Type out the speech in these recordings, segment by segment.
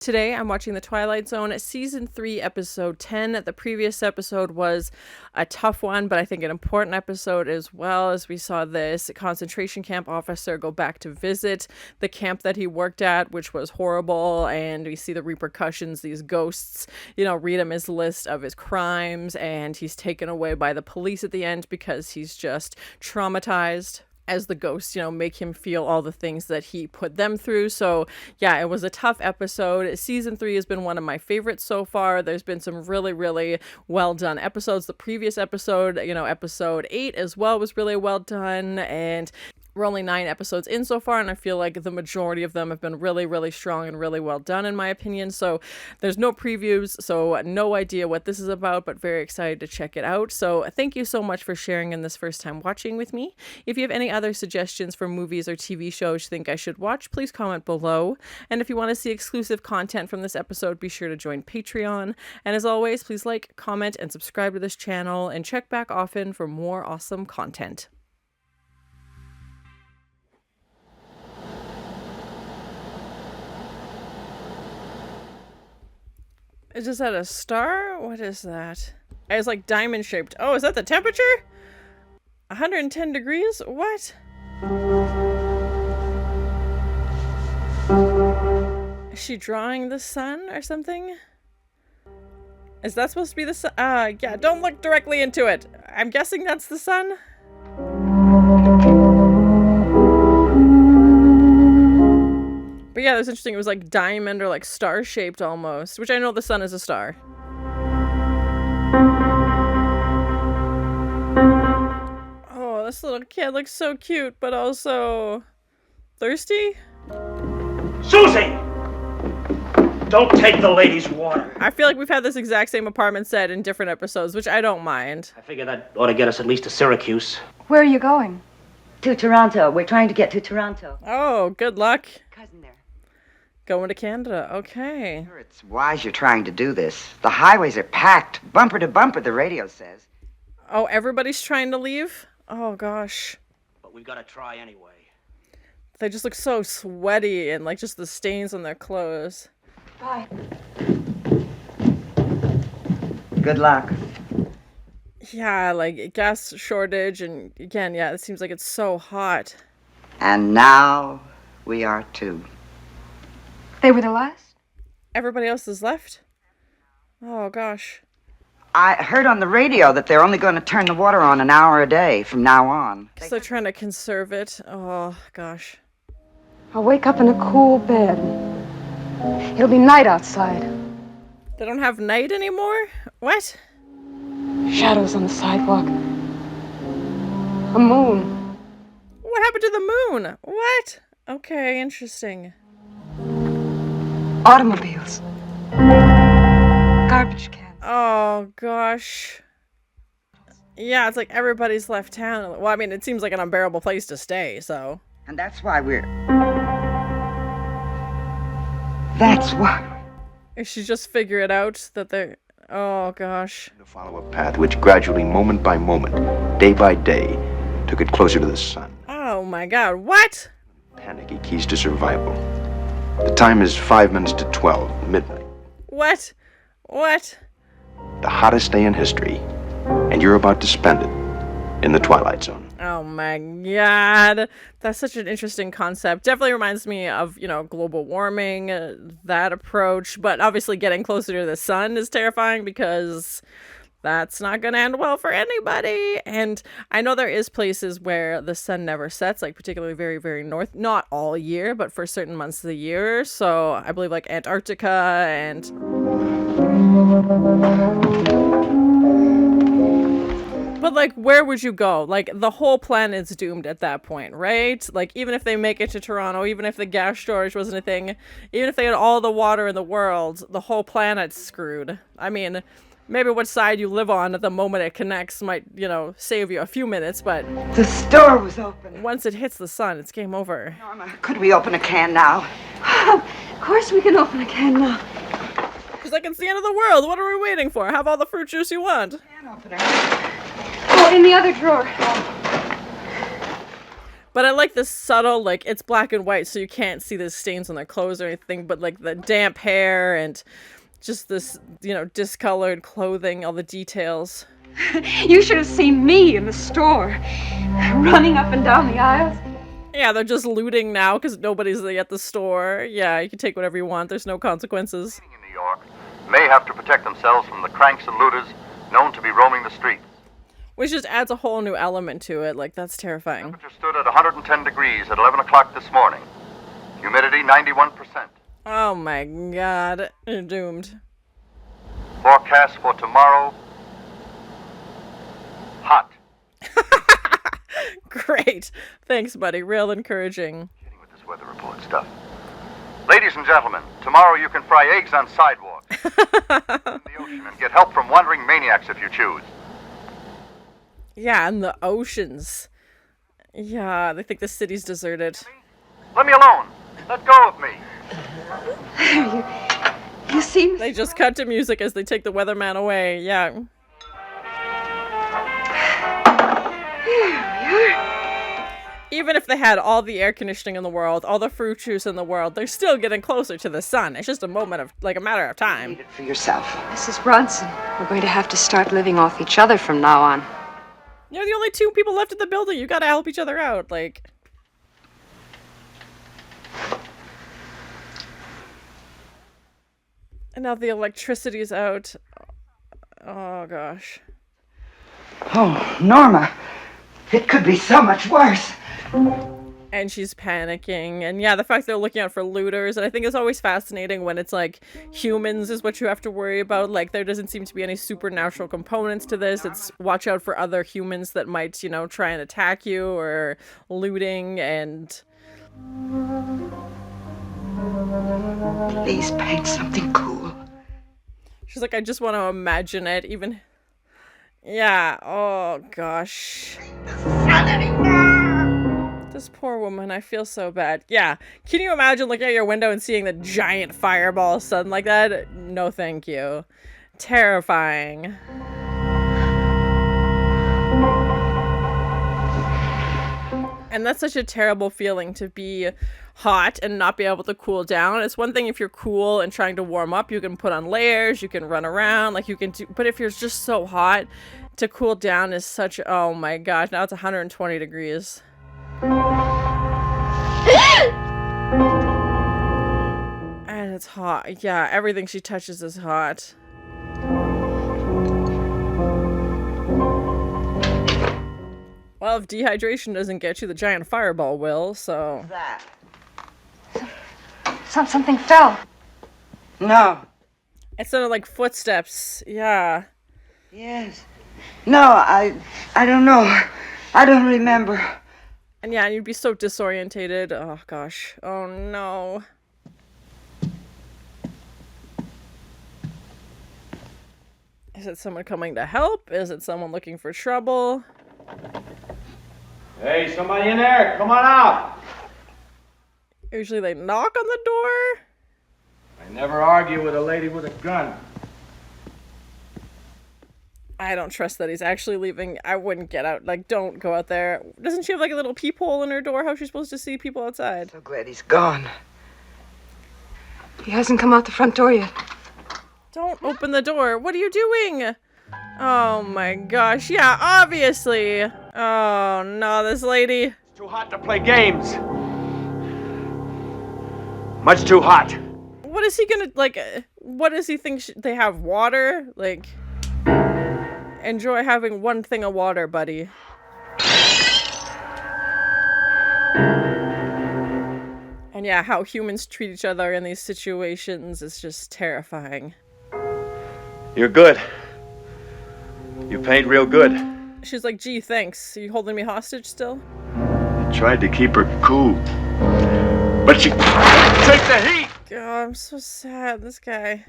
Today, I'm watching the Twilight Zone, Season 3, Episode 10. The previous episode was a tough one, but I think an important episode as well, as we saw this concentration camp officer go back to visit the camp that he worked at, which was horrible, and we see the repercussions. These ghosts, read him his list of his crimes, and he's taken away by the police at the end because he's just traumatized, as the ghosts, make him feel all the things that he put them through. So yeah, it was a tough episode. Season 3 has been one of my favorites so far. There's been some really, really well done episodes. The previous episode, episode 8 as well, was really well done. And we're only 9 episodes in so far, and I feel like the majority of them have been really, really strong and really well done, in my opinion. So there's no previews, so no idea what this is about, but very excited to check it out. So thank you so much for sharing in this first time watching with me. If you have any other suggestions for movies or TV shows you think I should watch, please comment below. And if you want to see exclusive content from this episode, be sure to join Patreon. And as always, please like, comment, and subscribe to this channel, and check back often for more awesome content. Is this at a star? What is that? It's like diamond shaped. Oh, is that the temperature? 110 degrees? What? Is she drawing the sun or something? Is that supposed to be the sun? Yeah, don't look directly into it. I'm guessing that's the sun. But yeah, that was interesting. It was like diamond or like star shaped almost, which I know the sun is a star. Oh, this little kid looks so cute, but also thirsty. Susie! Don't take the lady's water. I feel like we've had this exact same apartment set in different episodes, which I don't mind. I figure that ought to get us at least to Syracuse. Where are you going? To Toronto. We're trying to get to Toronto. Oh, good luck. Cousin there. Going to Canada. Okay. Sure, it's wise you're trying to do this. The highways are packed, bumper to bumper, the radio says. Oh, everybody's trying to leave? Oh, gosh. But we've got to try anyway. They just look so sweaty and like just the stains on their clothes. Bye. Good luck. Yeah, like gas shortage, and again, yeah, it seems like it's so hot. And now we are too. They were the last? Everybody else is left? Oh, gosh. I heard on the radio that they're only going to turn the water on an hour a day from now on. So they're trying to conserve it. Oh, gosh. I'll wake up in a cool bed. It'll be night outside. They don't have night anymore? What? Shadows on the sidewalk. A moon. What happened to the moon? What? Okay, interesting. Automobiles. Garbage cans. Oh, gosh. Yeah, it's like everybody's left town. Well, I mean, it seems like an unbearable place to stay, so. And that's why That's why. She just figure it out that they're. Oh, gosh. To follow a path which gradually, moment by moment, day by day, took it closer to the sun. Oh, my God. What? Panicky keys to survival. The time is 5 minutes to 12, midnight. What? What? The hottest day in history, and you're about to spend it in the Twilight Zone. Oh my God. That's such an interesting concept. Definitely reminds me of, global warming, that approach. But obviously getting closer to the sun is terrifying because that's not going to end well for anybody. And I know there is places where the sun never sets, like particularly very, very north. Not all year, but for certain months of the year. So I believe like Antarctica and... But, like, where would you go? Like, the whole planet's doomed at that point, right? Like, even if they make it to Toronto, even if the gas storage wasn't a thing, even if they had all the water in the world, the whole planet's screwed. I mean, maybe what side you live on at the moment it connects might, save you a few minutes, but... The store was open. Once it hits the sun, it's game over. Norma, could we open a can now? Of course we can open a can now. Because, like, it's the end of the world. What are we waiting for? Have all the fruit juice you want. Can opener. Oh, in the other drawer. But I like the subtle, like, it's black and white, so you can't see the stains on their clothes or anything, but, like, the damp hair and just this, discolored clothing, all the details. You should have seen me in the store, running up and down the aisles. Yeah, they're just looting now because nobody's at the store. Yeah, you can take whatever you want. There's no consequences. In New York may have to protect themselves from the cranks and looters known to be roaming the streets. Which just adds a whole new element to it. Like, that's terrifying. Temperature stood at 110 degrees at 11 o'clock this morning. Humidity 91%. Oh my god. You're doomed. Forecast for tomorrow, hot. Great. Thanks, buddy. Real encouraging. Kidding with this weather report stuff. Ladies and gentlemen, tomorrow you can fry eggs on sidewalks in the ocean and get help from wandering maniacs if you choose. Yeah, and the oceans. Yeah, they think the city's deserted. Let me alone. Let go of me. You seem... They just cut to music as they take the weatherman away. Yeah. Even if they had all the air conditioning in the world, all the fruit juice in the world, they're still getting closer to the sun. It's just a moment of, like, a matter of time. Eat it for yourself. Mrs. Bronson, we're going to have to start living off each other from now on. You're the only two people left in the building. You gotta help each other out, like. And now the electricity's out. Oh, gosh. Oh, Norma. It could be so much worse. And she's panicking. And yeah, the fact they're looking out for looters. And I think it's always fascinating when it's like humans is what you have to worry about. Like, there doesn't seem to be any supernatural components to this. It's watch out for other humans that might, try and attack you, or looting. And Please paint something cool. she's like, I just want to imagine it. Even, yeah. Oh, gosh. This poor woman, I feel so bad. Yeah, can you imagine looking out your window and seeing the giant fireball of sun like that? No, thank you. Terrifying. And that's such a terrible feeling, to be hot and not be able to cool down. It's one thing if you're cool and trying to warm up, you can put on layers, you can run around, like you can do, but if you're just so hot, to cool down is such, oh my gosh, now it's 120 degrees. And it's hot. Yeah, everything she touches is hot. Well, if dehydration doesn't get you, the giant fireball will, so... That. Something fell. No. It sounded like footsteps. Yeah. Yes. No, I don't know. I don't remember. And yeah, you'd be so disorientated. Oh, gosh. Oh, no. Is it someone coming to help? Is it someone looking for trouble? Hey, somebody in there, come on out. Usually they knock on the door. I never argue with a lady with a gun. I don't trust that he's actually leaving. I wouldn't get out. Like, don't go out there. Doesn't she have like a little peephole in her door? How's she supposed to see people outside? So glad he's gone. He hasn't come out the front door yet. Don't open the door. What are you doing? Oh my gosh. Yeah, obviously. Oh no, this lady. It's too hot to play games. Much too hot. What is he gonna, like, what does he think? They have water? Like, enjoy having one thing of water, buddy. And yeah, how humans treat each other in these situations is just terrifying. You're good. You paint real good. She's like, gee, thanks. Are you holding me hostage still? I tried to keep her cool. But she... Take the heat! God, I'm so sad, this guy.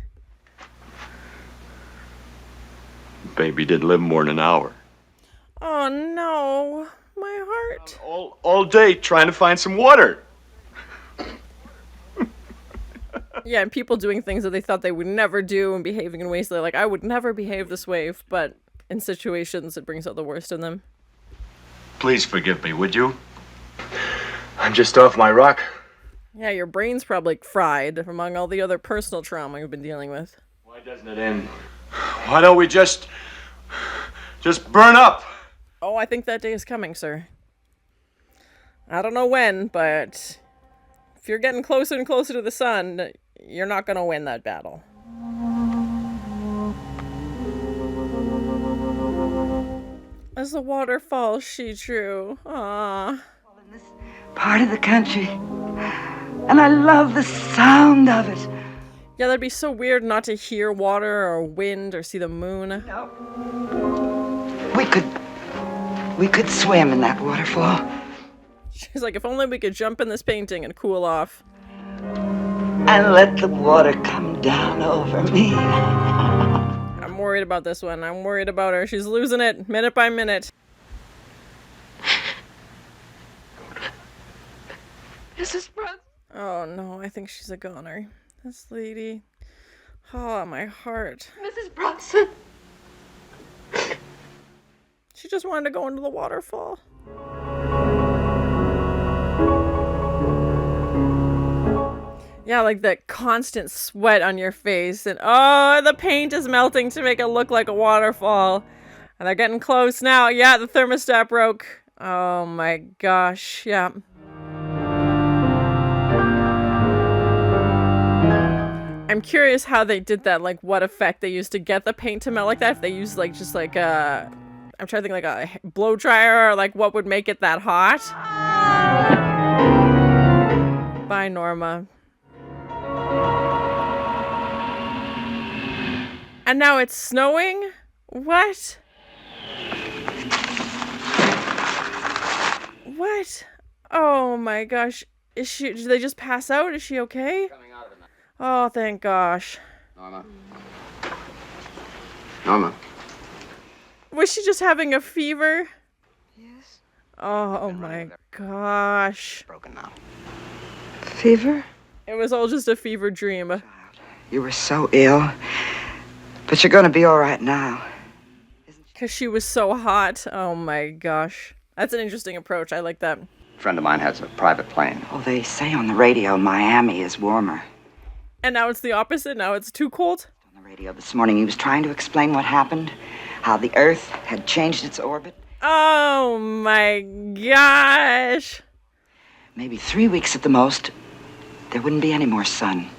Baby didn't live more than an hour. Oh no, my heart. All day trying to find some water. Yeah, and people doing things that they thought they would never do and behaving in ways that they're like, I would never behave this way, but in situations it brings out the worst in them. Please forgive me, would you? I'm just off my rock. Yeah, your brain's probably fried among all the other personal trauma you've been dealing with. Why doesn't it end? Why don't we just burn up? Oh, I think that day is coming, sir. I don't know when, but if you're getting closer and closer to the sun, you're not going to win that battle. As the waterfall she drew. Aww. In this part of the country, and I love the sound of it. Yeah, that'd be so weird not to hear water or wind or see the moon. No. We could swim in that waterfall. She's like, if only we could jump in this painting and cool off. And let the water come down over me. I'm worried about this one. I'm worried about her. She's losing it minute by minute. Mrs. Brunson. Oh no, I think she's a goner. This lady. Oh, my heart. Mrs. Brunson. She just wanted to go into the waterfall. Yeah, like that constant sweat on your face. And oh, the paint is melting to make it look like a waterfall. And they're getting close now. Yeah, the thermostat broke. Oh my gosh. Yeah. I'm curious how they did that. Like what effect they used to get the paint to melt like that. If they used like just like I'm trying to think like a blow dryer or like what would make it that hot. Bye, Norma. And now it's snowing? What? What? Oh my gosh. Is she, did they just pass out? Is she okay? Oh, thank gosh. Norma. Was she just having a fever? Yes. Oh my gosh. Broken now. Fever? It was all just a fever dream. You were so ill, but you're going to be all right now. Because she was so hot. Oh my gosh. That's an interesting approach. I like that. A friend of mine has a private plane. Oh, they say on the radio Miami is warmer. And now it's the opposite. Now it's too cold. On the radio this morning, he was trying to explain what happened, how the Earth had changed its orbit. Oh my gosh. Maybe 3 weeks at the most, there wouldn't be any more sun.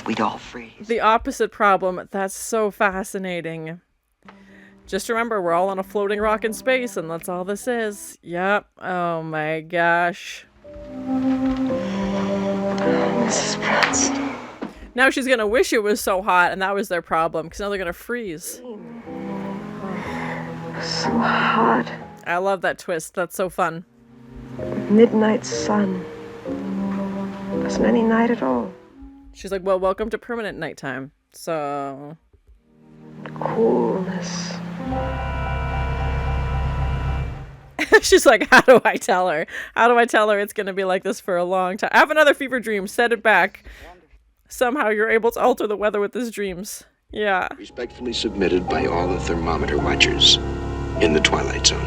We'd all freeze. The opposite problem. That's so fascinating. Just remember, we're all on a floating rock in space, and that's all this is. Yep. Oh my gosh. Mrs. Brunson. Now she's gonna wish it was so hot, and that was their problem, because now they're gonna freeze. So hot. I love that twist. That's so fun. Midnight sun. Wasn't any night at all. She's like, well, welcome to permanent nighttime. So... Coolness. She's like, how do I tell her? How do I tell her it's going to be like this for a long time? I have another fever dream. Set it back. Somehow you're able to alter the weather with these dreams. Yeah. Respectfully submitted by all the thermometer watchers in the Twilight Zone.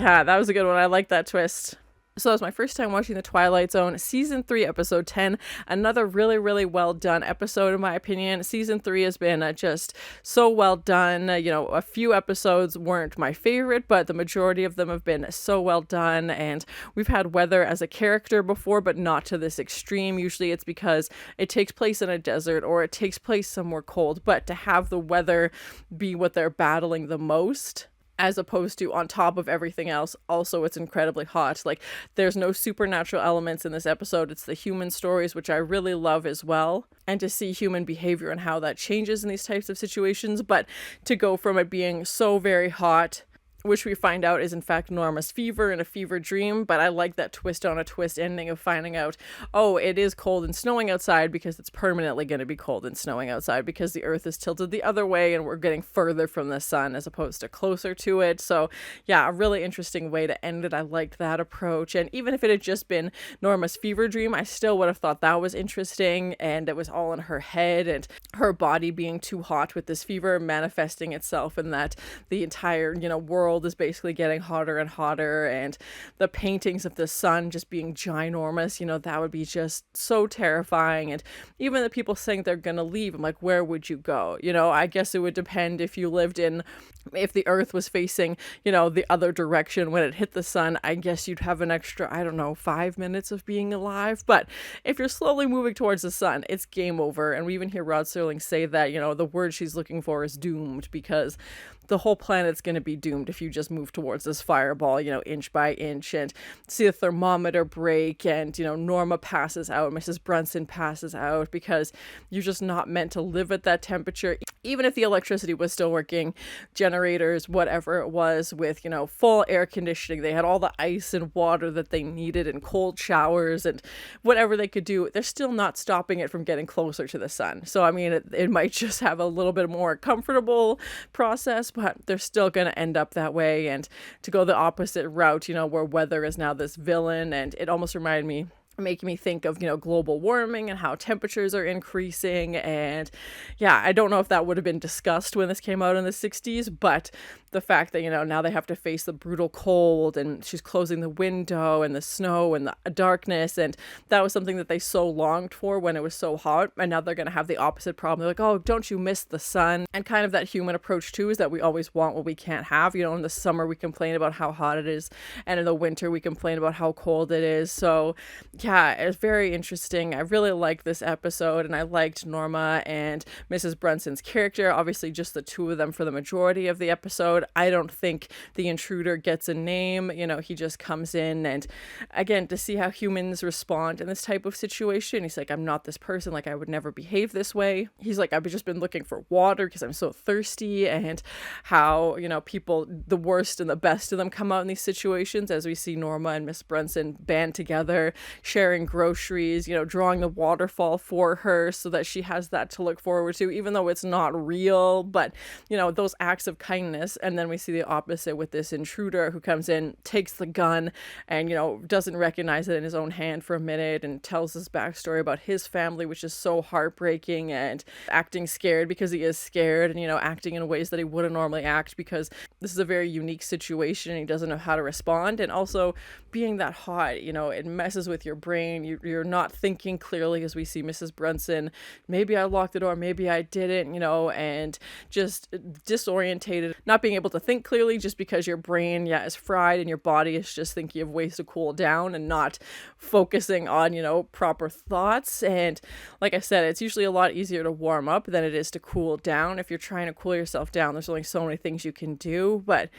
Yeah, that was a good one. I like that twist. So that was my first time watching The Twilight Zone, Season 3, Episode 10. Another really, really well done episode, in my opinion. Season 3 has been just so well done. You know, a few episodes weren't my favorite, but the majority of them have been so well done. And we've had weather as a character before, but not to this extreme. Usually it's because it takes place in a desert or it takes place somewhere cold. But to have the weather be what they're battling the most, as opposed to on top of everything else, also it's incredibly hot. Like, there's no supernatural elements in this episode. It's the human stories, which I really love as well. And to see human behavior and how that changes in these types of situations. But to go from it being so very hot, which we find out is in fact Norma's fever and a fever dream. But I like that twist on a twist ending of finding out, oh, it is cold and snowing outside because it's permanently going to be cold and snowing outside because the earth is tilted the other way and we're getting further from the sun as opposed to closer to it. So yeah, a really interesting way to end it. I liked that approach. And even if it had just been Norma's fever dream, I still would have thought that was interesting. And it was all in her head and her body being too hot with this fever manifesting itself, and that the entire, world world is basically getting hotter and hotter, and the paintings of the sun just being ginormous, that would be just so terrifying. And even the people saying they're gonna leave, I'm like, where would you go? I guess it would depend if you lived if the earth was facing, the other direction when it hit the sun. I guess you'd have an extra, I don't know, 5 minutes of being alive. But if you're slowly moving towards the sun, it's game over. And we even hear Rod Serling say that, the word she's looking for is doomed, because the whole planet's going to be doomed if you just move towards this fireball, inch by inch, and see the thermometer break, and, Norma passes out, Mrs. Brunson passes out, because you're just not meant to live at that temperature. Even if the electricity was still working, generators, whatever it was, with, full air conditioning, they had all the ice and water that they needed, and cold showers, and whatever they could do, they're still not stopping it from getting closer to the sun. So, I mean, it might just have a little bit more comfortable process, but they're still going to end up that way. And to go the opposite route, where weather is now this villain, and it almost making me think of, global warming and how temperatures are increasing. And yeah, I don't know if that would have been discussed when this came out in the 60s, but the fact that, now they have to face the brutal cold, and she's closing the window, and the snow and the darkness, and that was something that they so longed for when it was so hot, and now they're going to have the opposite problem. They're like, oh, don't you miss the sun? And kind of that human approach too is that we always want what we can't have. In the summer we complain about how hot it is, and in the winter we complain about how cold it is. So yeah, it's very interesting. I really liked this episode, and I liked Norma and Mrs. Brunson's character. Obviously just the two of them for the majority of the episode. I don't think the intruder gets a name. He just comes in, and again, to see how humans respond in this type of situation. He's like, I'm not this person, like I would never behave this way. He's like, I've just been looking for water because I'm so thirsty. And how, people, the worst and the best of them, come out in these situations, as we see Norma and Miss Brunson band together, sharing groceries, drawing the waterfall for her so that she has that to look forward to, even though it's not real. But those acts of kindness. And then we see the opposite with this intruder who comes in, takes the gun, and doesn't recognize it in his own hand for a minute, and tells his backstory about his family, which is so heartbreaking, and acting scared because he is scared, and acting in ways that he wouldn't normally act because this is a very unique situation and he doesn't know how to respond. And also being that hot, it messes with your brain. You're not thinking clearly, as we see Mrs. Brunson, maybe I locked the door, maybe I didn't, and just disorientated, not being able to think clearly just because your brain, is fried, and your body is just thinking of ways to cool down and not focusing on, proper thoughts. And like I said, it's usually a lot easier to warm up than it is to cool down. If you're trying to cool yourself down, there's only so many things you can do. But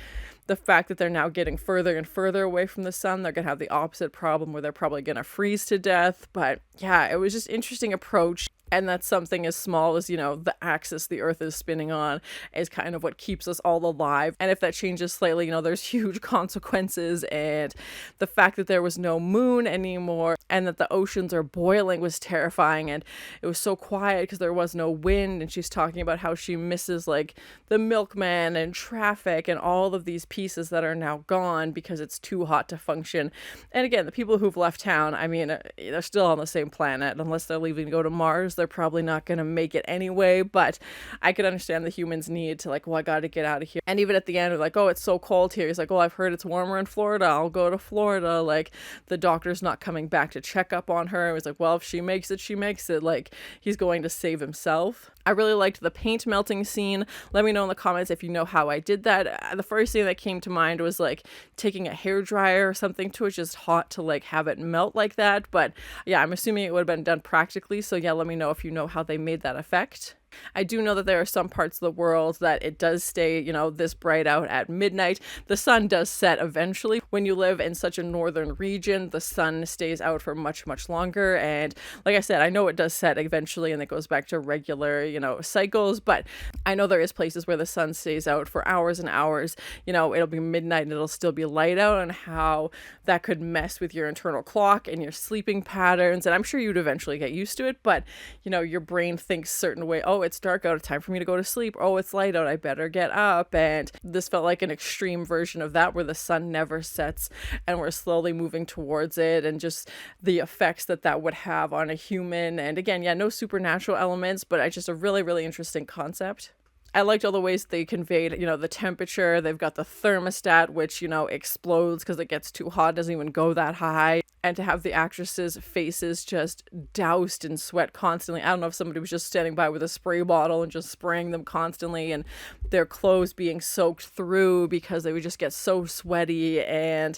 the fact that they're now getting further and further away from the sun, they're going to have the opposite problem where they're probably going to freeze to death. But yeah, it was just interesting approach. And that's something as small as, the axis the earth is spinning on is kind of what keeps us all alive. And if that changes slightly, there's huge consequences. And the fact that there was no moon anymore and that the oceans are boiling was terrifying. And it was so quiet because there was no wind. And she's talking about how she misses like the milkman and traffic and all of these pieces that are now gone because it's too hot to function. And again, the people who've left town, I mean, they're still on the same planet. Unless they're leaving to go to Mars, they're probably not going to make it anyway. But I could understand the humans' need to like, well, I got to get out of here. And even at the end, we're like, oh, it's so cold here. He's like, oh, I've heard it's warmer in Florida. I'll go to Florida. Like, the doctor's not coming back to check up on her. I was like, well, if she makes it, she makes it. Like, he's going to save himself. I really liked the paint melting scene. Let me know in the comments if you know how I did that. The first thing that came to mind was like taking a hairdryer or something to it, just hot to like have it melt like that. But yeah, I'm assuming it would have been done practically. So yeah, let me know if you know how they made that effect. I do know that there are some parts of the world that it does stay, this bright out at midnight. The sun does set eventually. When you live in such a northern region, the sun stays out for much, much longer. And like I said, I know it does set eventually and it goes back to regular, cycles. But I know there is places where the sun stays out for hours and hours. It'll be midnight and it'll still be light out, and how that could mess with your internal clock and your sleeping patterns. And I'm sure you'd eventually get used to it. But, your brain thinks certain way. Oh, it's dark out, time for me to go to sleep. Oh, it's light out, I better get up. And this felt like an extreme version of that, where the sun never sets and we're slowly moving towards it, and just the effects that would have on a human. And again, no supernatural elements, but just a really, really interesting concept. I liked all the ways they conveyed, the temperature. They've got the thermostat, which, explodes because it gets too hot, doesn't even go that high. And to have the actresses' faces just doused in sweat constantly. I don't know if somebody was just standing by with a spray bottle and just spraying them constantly, and their clothes being soaked through because they would just get so sweaty. And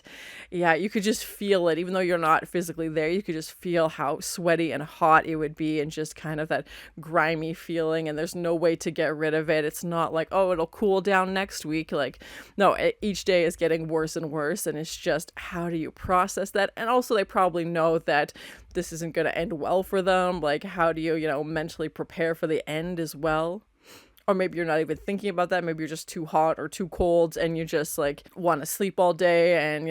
yeah, you could just feel it. Even though you're not physically there, you could just feel how sweaty and hot it would be, and just kind of that grimy feeling. And there's no way to get rid of it. It's not like, oh, it'll cool down next week. Like, no, each day is getting worse and worse. And it's just, how do you process that? And also, they probably know that this isn't going to end well for them. Like, how do you, mentally prepare for the end as well? Or maybe you're not even thinking about that. Maybe you're just too hot or too cold and you just like want to sleep all day. And,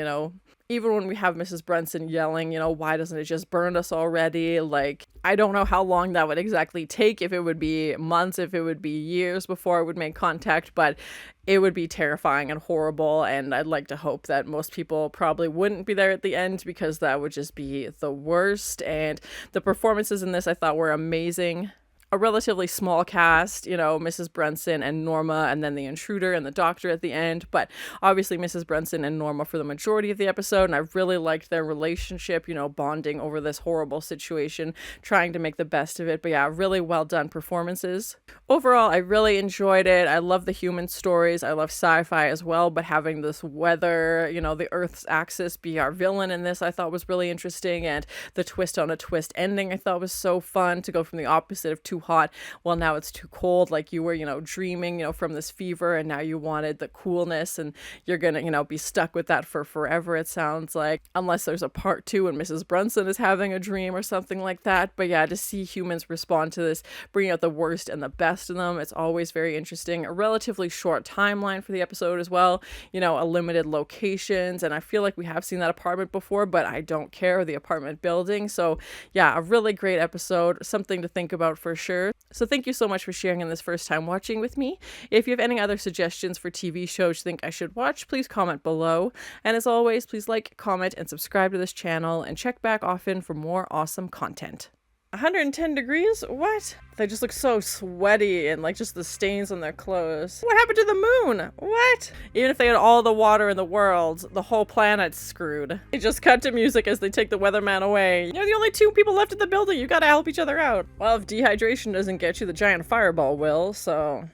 even when we have Mrs. Brunson yelling, why doesn't it just burn us already? Like, I don't know how long that would exactly take, if it would be months, if it would be years before it would make contact, but it would be terrifying and horrible. And I'd like to hope that most people probably wouldn't be there at the end, because that would just be the worst. And the performances in this I thought were amazing. A relatively small cast, Mrs. Brunson and Norma, and then the intruder and the doctor at the end. But obviously Mrs. Brunson and Norma for the majority of the episode. And I really liked their relationship, bonding over this horrible situation, trying to make the best of it. But yeah, really well done performances. Overall, I really enjoyed it. I love the human stories. I love sci-fi as well. But having this weather, the Earth's axis be our villain in this, I thought was really interesting. And the twist on a twist ending, I thought was so fun, to go from the opposite of too hot, well, now it's too cold. Like, you were dreaming from this fever, and now you wanted the coolness, and you're gonna be stuck with that for forever, it sounds like, unless there's a part 2 and Mrs. Brunson is having a dream or something like that. But yeah, to see humans respond to this, bring out the worst and the best in them, it's always very interesting. A relatively short timeline for the episode as well, a limited locations, and I feel like we have seen that apartment before, but I don't care, the apartment building. So yeah, a really great episode, something to think about for sure. So thank you so much for sharing in this first time watching with me. If you have any other suggestions for TV shows you think I should watch, please comment below. And as always, please like, comment, and subscribe to this channel, and check back often for more awesome content. 110 degrees? What? They just look so sweaty, and like just the stains on their clothes. What happened to the moon? What? Even if they had all the water in the world, the whole planet's screwed. They just cut to music as they take the weatherman away. You're the only 2 people left in the building. You gotta help each other out. Well, if dehydration doesn't get you, the giant fireball will, so...